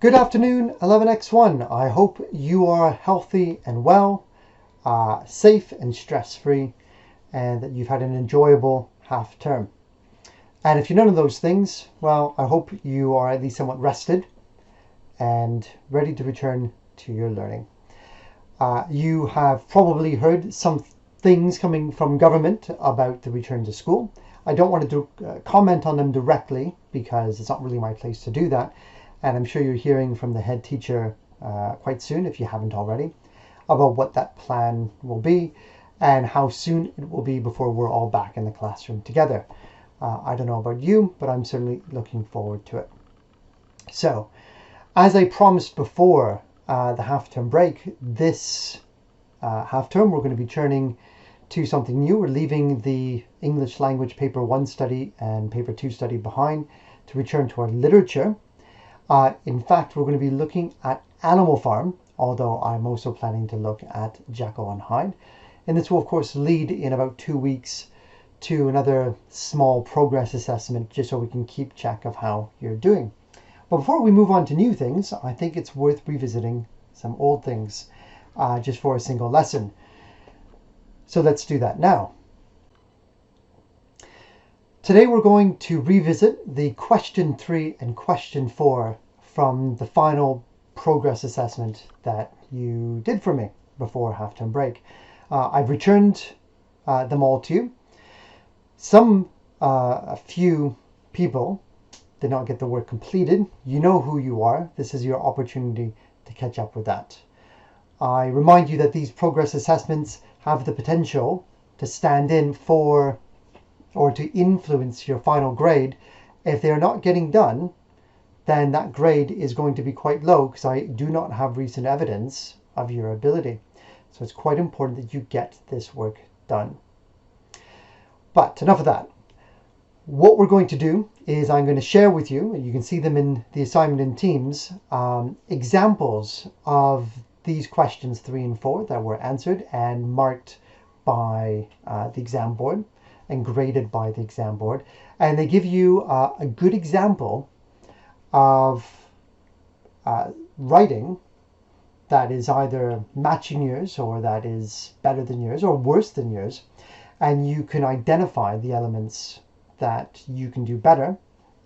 Good afternoon, 11x1. I hope you are healthy and well, safe and stress-free, and that you've had an enjoyable half term. And if you're none of those things, well, I hope you are at least somewhat rested and ready to return to your learning. You have probably heard some things coming from government about the return to school. I don't want to comment on them directly because it's not really my place to do that. And I'm sure you're hearing from the head teacher quite soon, if you haven't already, about what that plan will be and how soon it will be before we're all back in the classroom together. I don't know about you, but I'm certainly looking forward to it. So, as I promised before the half-term break, this half-term we're going to be turning to something new. We're leaving the English language paper 1 study and paper 2 study behind to return to our literature. In fact, we're going to be looking at Animal Farm, although I'm also planning to look at Jekyll and Hyde. And this will, of course, lead in about 2 weeks to another small progress assessment, just so we can keep track of how you're doing. But before we move on to new things, I think it's worth revisiting some old things just for a single lesson. So let's do that now. Today we're going to revisit the question 3 and question 4 from the final progress assessment that you did for me before half-term break. I've returned them all to you. A few people did not get the work completed. You know who you are. This is your opportunity to catch up with that. I remind you that these progress assessments have the potential to stand in for or to influence your final grade. If they're not getting done, then that grade is going to be quite low because I do not have recent evidence of your ability. So it's quite important that you get this work done. But enough of that. What we're going to do is I'm going to share with you, and you can see them in the assignment in Teams, examples of these questions 3 and 4 that were answered and marked by the exam board and graded by the exam board. And they give you a good example of writing that is either matching yours, or that is better than yours, or worse than yours. And you can identify the elements that you can do better,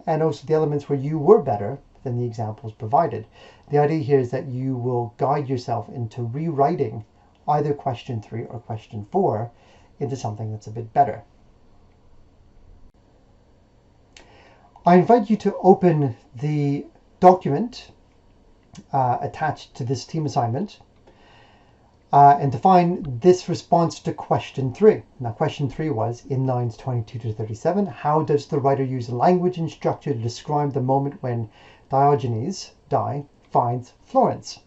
and also the elements where you were better than the examples provided. The idea here is that you will guide yourself into rewriting either question 3 or question 4 into something that's a bit better. I invite you to open the document attached to this team assignment and to find this response to question 3. Now, question 3 was, in lines 22 to 37, how does the writer use language and structure to describe the moment when Diogenes finds Florence?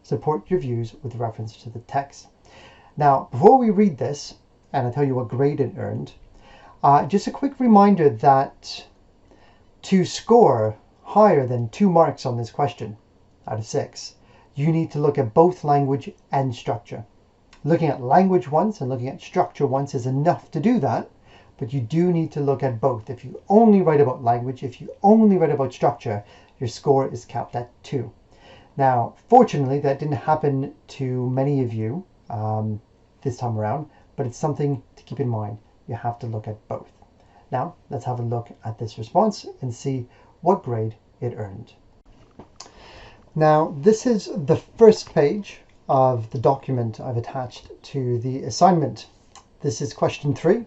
Support your views with reference to the text. Now, before we read this, and I tell you what grade it earned, just a quick reminder that to score higher than 2 marks on this question out of 6, you need to look at both language and structure. Looking at language once and looking at structure once is enough to do that, but you do need to look at both. If you only write about language, if you only write about structure, your score is capped at 2. Now, fortunately, that didn't happen to many of you this time around, but it's something to keep in mind. You have to look at both. Now, let's have a look at this response and see what grade it earned. Now, this is the first page of the document I've attached to the assignment. This is question 3.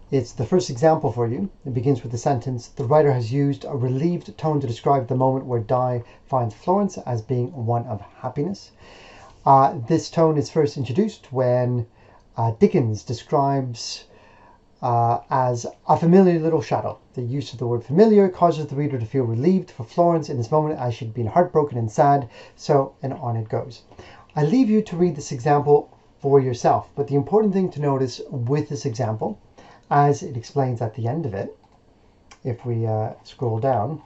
It's the first example for you. It begins with the sentence, the writer has used a relieved tone to describe the moment where Di finds Florence as being one of happiness. This tone is first introduced when Dickens describes as a familiar little shadow. The use of the word familiar causes the reader to feel relieved for Florence in this moment as she'd been heartbroken and sad, so, and on it goes. I leave you to read this example for yourself, but the important thing to notice with this example, as it explains at the end of it, if we scroll down,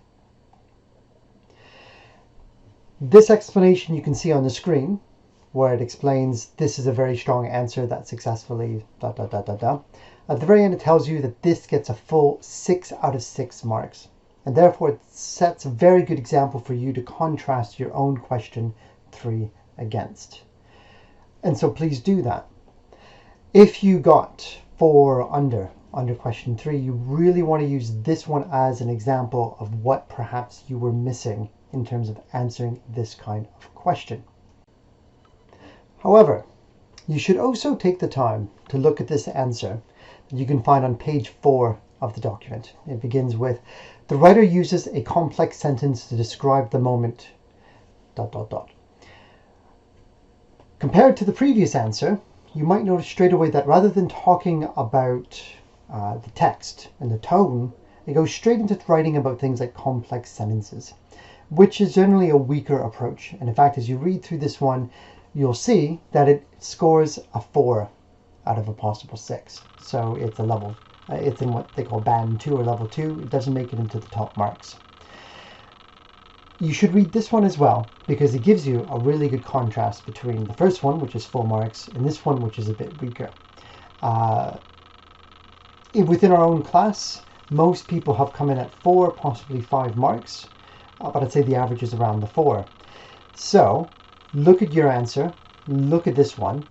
this explanation you can see on the screen, where it explains this is a very strong answer that successfully ... At the very end, it tells you that this gets a full 6 out of 6 marks. And therefore it sets a very good example for you to contrast your own question 3 against. And so please do that. If you got 4 under question 3, you really want to use this one as an example of what perhaps you were missing in terms of answering this kind of question. However, you should also take the time to look at this answer that you can find on page 4 of the document. It begins with, the writer uses a complex sentence to describe the moment, ... Compared to the previous answer, you might notice straight away that rather than talking about the text and the tone, it goes straight into writing about things like complex sentences, which is generally a weaker approach. And in fact, as you read through this one, you'll see that it scores a 4 out of a possible 6. So it's a level, it's in what they call band 2 or level 2. It doesn't make it into the top marks. You should read this one as well, because it gives you a really good contrast between the first one, which is full marks, and this one, which is a bit weaker. Within our own class, most people have come in at 4, possibly 5 marks, but I'd say the average is around the 4. So look at your answer, look at this one.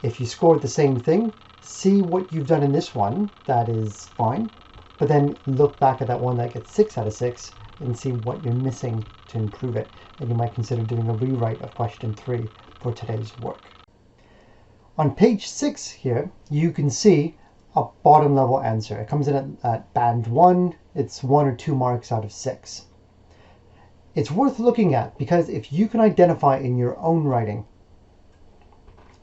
If you scored the same thing, see what you've done in this one, that is fine, but then look back at that one that gets 6 out of 6 and see what you're missing to improve it, and you might consider doing a rewrite of question 3 for today's work. On page 6 here, you can see a bottom level answer. It comes in at band 1, it's 1 or 2 marks out of 6. It's worth looking at because if you can identify in your own writing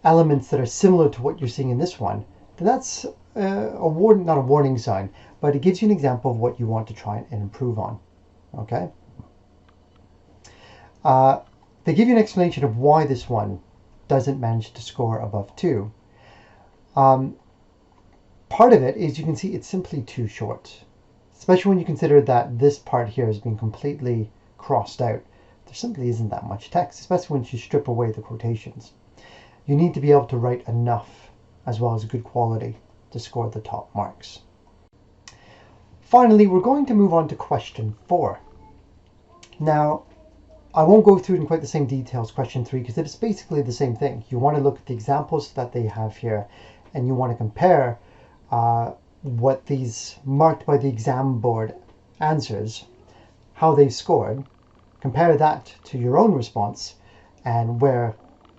elements that are similar to what you're seeing in this one, then that's not a warning sign, but it gives you an example of what you want to try and improve on. Okay? They give you an explanation of why this one doesn't manage to score above 2. Part of it is you can see it's simply too short, especially when you consider that this part here has been completely crossed out. There simply isn't that much text, especially when you strip away the quotations. You need to be able to write enough as well as good quality to score the top marks. Finally, we're going to move on to question 4. Now, I won't go through it in quite the same detail as question 3 because it's basically the same thing. You want to look at the examples that they have here and you want to compare what these marked by the exam board answers, how they scored, compare that to your own response, and where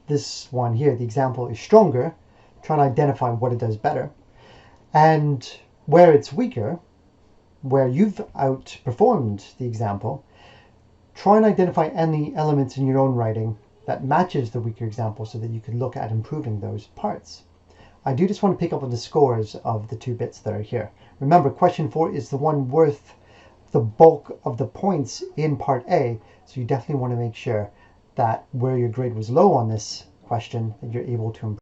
this one here, the example, is stronger, try to identify what it does better, and where it's weaker, where you've outperformed the example, try and identify any elements in your own writing that matches the weaker example so that you can look at improving those parts. I do just want to pick up on the scores of the 2 bits that are here. Remember, question 4 is the one worth the bulk of the points in part A, so you definitely want to make sure that where your grade was low on this question, that you're able to improve.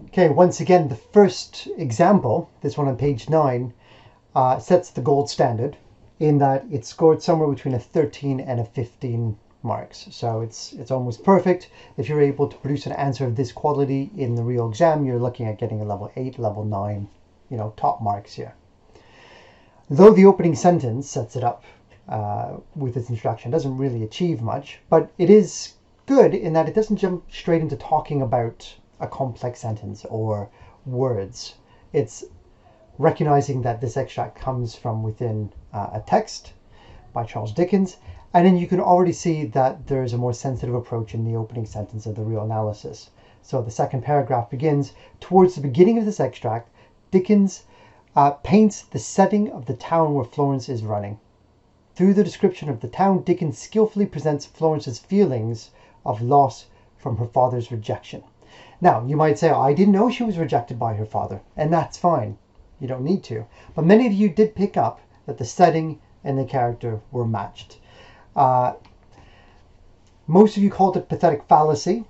Okay, once again, the first example, this one on page 9, sets the gold standard in that it scored somewhere between a 13 and a 15 marks. So it's almost perfect. If you're able to produce an answer of this quality in the real exam, you're looking at getting a level 8, level 9, top marks here. Though the opening sentence sets it up with its introduction, doesn't really achieve much, but it is good in that it doesn't jump straight into talking about a complex sentence or words. It's recognizing that this extract comes from within a text by Charles Dickens, and then you can already see that there's a more sensitive approach in the opening sentence of the real analysis. So the second paragraph begins, towards the beginning of this extract, Dickens paints the setting of the town where Florence is running. Through the description of the town, Dickens skillfully presents Florence's feelings of loss from her father's rejection. Now, you might say, I didn't know she was rejected by her father, and that's fine. You don't need to. But many of you did pick up that the setting and the character were matched. Most of you called it pathetic fallacy,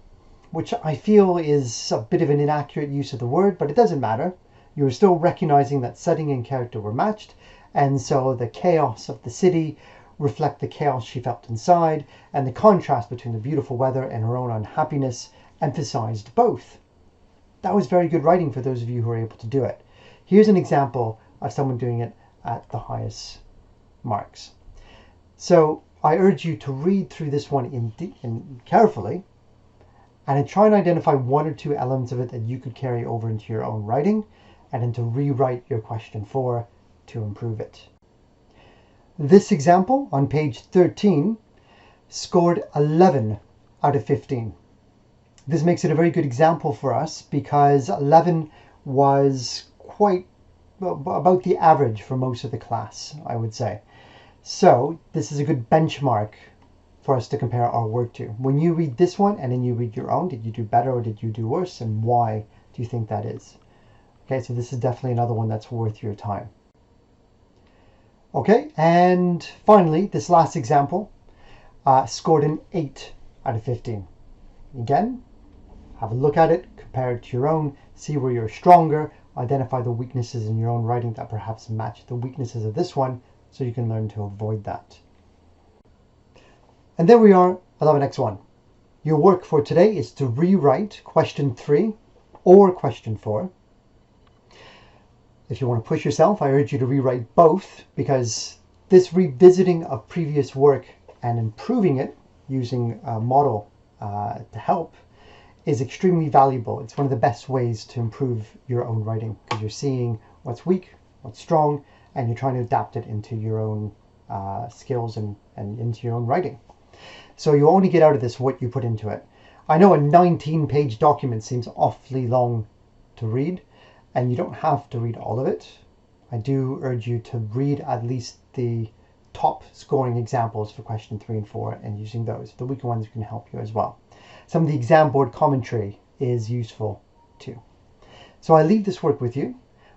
which I feel is a bit of an inaccurate use of the word, but it doesn't matter. You were still recognizing that setting and character were matched, and so the chaos of the city reflect the chaos she felt inside, and the contrast between the beautiful weather and her own unhappiness emphasized both. That was very good writing for those of you who were able to do it. Here's an example of someone doing it at the highest marks. So I urge you to read through this one in carefully and try and identify one or two elements of it that you could carry over into your own writing and then to rewrite your question 4 to improve it. This example on page 13 scored 11 out of 15. This makes it a very good example for us because 11 was quite about the average for most of the class, I would say. So this is a good benchmark for us to compare our work to. When you read this one and then you read your own, did you do better or did you do worse, and why do you think that is? Okay, so this is definitely another one that's worth your time. Okay, and finally, this last example scored an 8 out of 15. Again, have a look at it, compare it to your own, see where you're stronger, identify the weaknesses in your own writing that perhaps match the weaknesses of this one, so you can learn to avoid that. And there we are, 11x1. Your work for today is to rewrite question 3 or question 4. If you want to push yourself, I urge you to rewrite both, because this revisiting of previous work and improving it using a model to help is extremely valuable. It's one of the best ways to improve your own writing, because you're seeing what's weak, what's strong, and you're trying to adapt it into your own skills and into your own writing. So you only get out of this what you put into it. I know a 19-page document seems awfully long to read, and you don't have to read all of it. I do urge you to read at least the top scoring examples for question 3 and 4, and using those. The weaker ones can help you as well. Some of the exam board commentary is useful too. So I leave this work with you.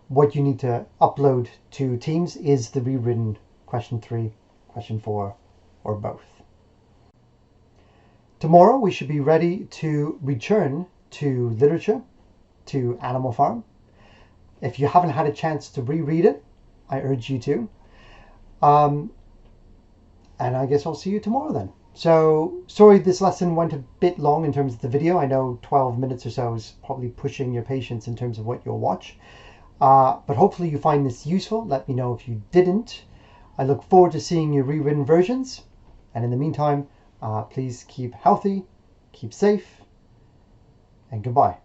What you need to upload to Teams is the rewritten question 3, question 4, or both. Tomorrow we should be ready to return to literature, to Animal Farm. If you haven't had a chance to reread it, I urge you to. And I guess I'll see you tomorrow then. So sorry this lesson went a bit long in terms of the video. I know 12 minutes or so is probably pushing your patience in terms of what you'll watch. But hopefully you find this useful. Let me know if you didn't. I look forward to seeing your rewritten versions. And in the meantime, please keep healthy, keep safe, and goodbye.